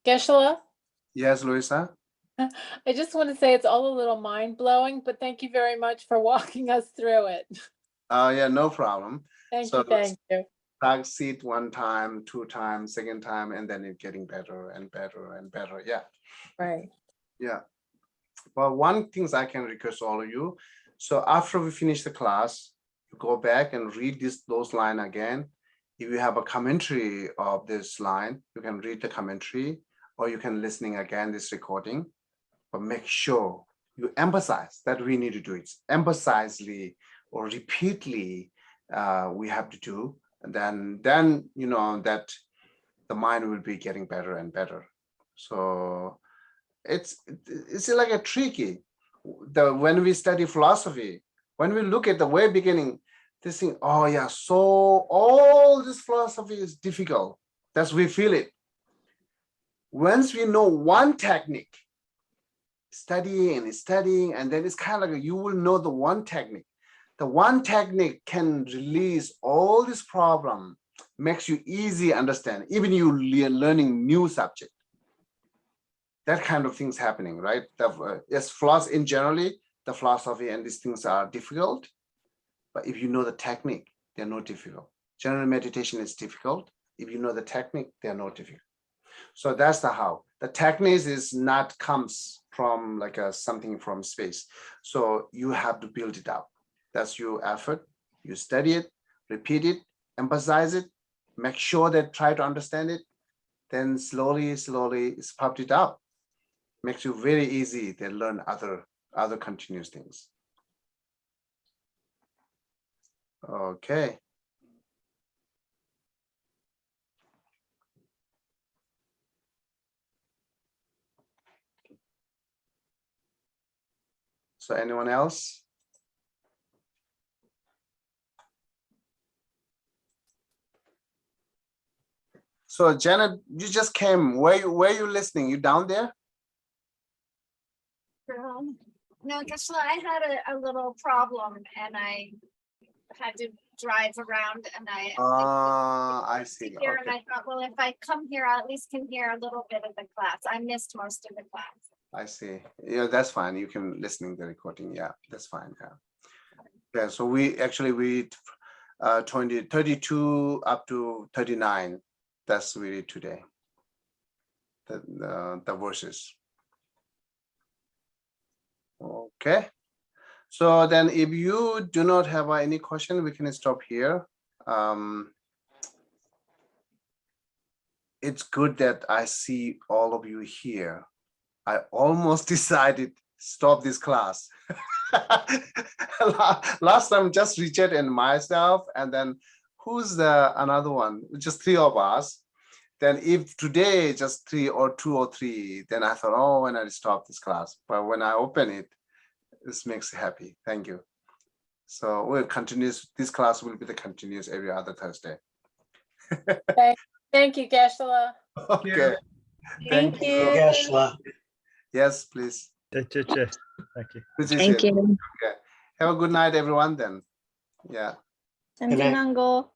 Geshe-la, Yes, Louisa. I just want to say it's all a little mind-blowing, but thank you very much for walking us through it. Yeah, no problem. Thank So you, thank you. Succeed one time, two times, second time, and then it's getting better and better and better. Yeah. Right. Yeah. Well, one thing I can request all of you. So after we finish the class, you go back and read those lines again. If you have a commentary of this line, you can read the commentary, or you can listening again this recording. But make sure you emphasize that we need to do it. Emphasizely or repeatedly we have to do. And then you know that the mind will be getting better and better. So it's like a tricky. When we study philosophy, when we look at the way beginning, this thing, oh yeah, so all this philosophy is difficult. That's we feel it. Once we know one technique, studying, and then it's kind of like you will know the one technique. The one technique can release all this problem, makes you easy understand, even you learning new subject. That kind of things happening, right? Yes, philosophy in generally, the philosophy and these things are difficult, but if you know the technique, they're not difficult. General meditation is difficult. If you know the technique, they're not difficult. So that's the how. The technique is not comes from like something from space. So you have to build it up. That's your effort. You study it, repeat it, emphasize it, make sure that try to understand it. Then slowly, it's popped it up. Makes you very easy to learn other continuous things. Okay. So anyone else? So Janet, you just came. Where you listening? You down there? No, Geshe-la, I had a little problem and I had to drive around and I see. here, Okay. and I thought, well, if I come here, I at least can hear a little bit of the class. I missed most of the class. I see. Yeah, that's fine. You can listening the recording. Yeah, that's fine. Yeah. Yeah. So we 32 up to 39. That's we read today. The verses. Okay. So then if you do not have any question, we can stop here. It's good that I see all of you here. I almost decided stop this class. Last time just Richard and myself, and then who's the another one? Just three of us. Then if today just 3 or 2 or 3, then I thought, oh, when I stop this class. But when I open it, this makes me happy. Thank you. So we'll continue. This class will be the continuous every other Thursday. Thank you, Geshe-la. Okay. Thank you. Geshe-la. Yes, please. Thank you. Thank you. Okay. Have a good night, everyone. Then. Yeah. Good night. Simjanango.